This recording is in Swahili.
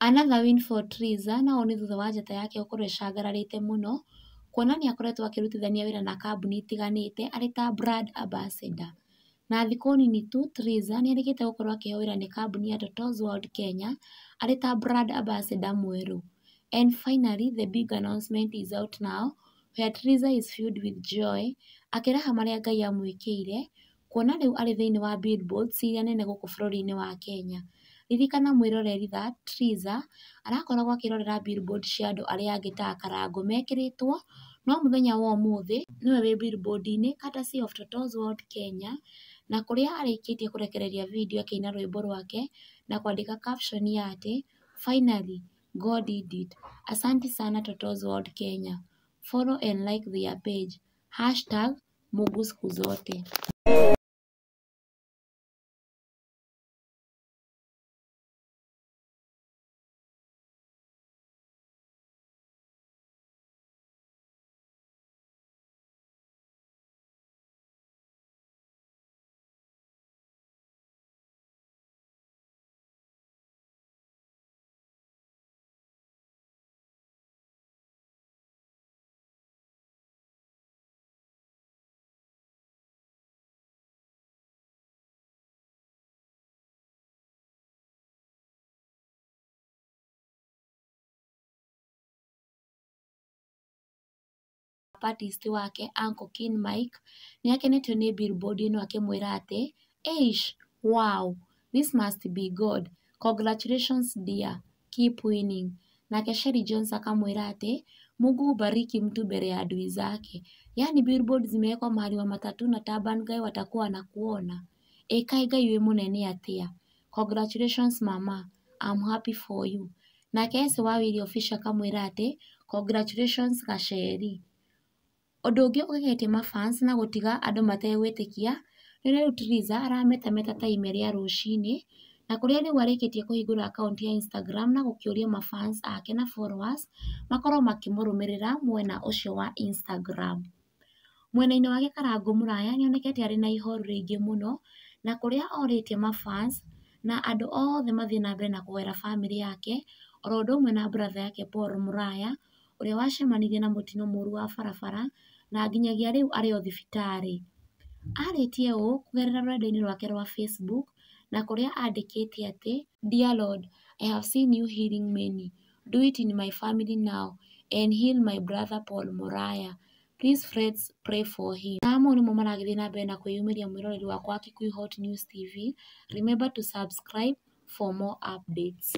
Another win for Triza na oni thutha wa njata yake gũkorwo ĩcangararĩte mũno kuona nĩ akoretwo akĩrutithania wĩra na kambuni itiganĩte arĩ ta brand ambassador. Na thikũ nini tu Triza nĩ arĩkĩte gũkorwo akĩheo wĩra nĩ kambuni ya Totos World Kenya arĩ ta brand ambassador mwerũ. And finally the big announcement is out now where Triza is filled with joy akĩraha marĩa Ngai amwĩkĩire kuona rĩu arĩ thĩinĩ wa billboards iria nene gũkũ bũrũri-inĩ wa Kenya. Ririkana mwĩroreri that Triza arakoragwo akĩrorera billboard cia andũ arĩa angĩ ta akarango mekĩrĩtwo, no mũthenya wa ũmũthĩ nĩwe wĩ billboard-inĩ courtesy of Totos World Kenya, na kũrĩa arĩkĩtie kũrekereria video akĩina rwĩmbo rwake na kwandĩka caption ya atĩ finally God did it. Asante sana Totos World Kenya. Follow and like their page. #Mungu siku zote. Artist wake Uncle King Mike nĩ akenetio nĩ billboard ĩno akĩmwĩra atĩ eish, wow, this must be God, congratulations dear, keep winning. Nake Sherry Jones akamwĩra atĩ Mungu hubariki mtu mbele ya adui zake. Yani billboard zimewekwa mahali wa matatu na Taban Guy watakuwa wanakuona. Kai Ngai wĩ mũnene atĩa. Congratulations mama, I'm happy for you. Nake Ese wa Willy Official akamwĩra atĩ congratulations Gacheri. Ũndũ ũngĩ ũgegetie mafans na gũtiga andũ mategwĩtĩkia nĩ rĩu Triza arametameta ta ime rĩa rũcinĩ, na kũrĩa rĩu arĩkĩtie kũhingũra akaunti ya Instagram na gũkĩũria mafans ake na followers makorwo makĩmũrũmĩrĩra mwena ũcio wa Instagram. Mwena-inĩ wake Karangu Mũraya nĩ onekete arĩ na ihoru rĩingĩ mũno, na kũrĩa orĩtie mafans na andũ othe mathiĩ na mbere na kũhoera family yake oro ũndũ ũmwe na brother yake Paul Mũraya ũrĩa wacemanirie na mũtino mũru wa barabara na nginyagia rĩu arĩ o thibitarĩ. Arĩtie ũũ kũgerera rũrenda-inĩ rwake rwa Facebook na kũrĩa andĩkĩte atĩ Dear Lord, I have seen you healing many. Do it in my family now and heal my brother Paul Mũraya. Please friends pray for him. Na mau nĩmo maragĩthiĩ na mbere na kwĩyumĩria mwĩroreri wakwa wa Kikuyu Hot News TV. Remember to subscribe for more updates.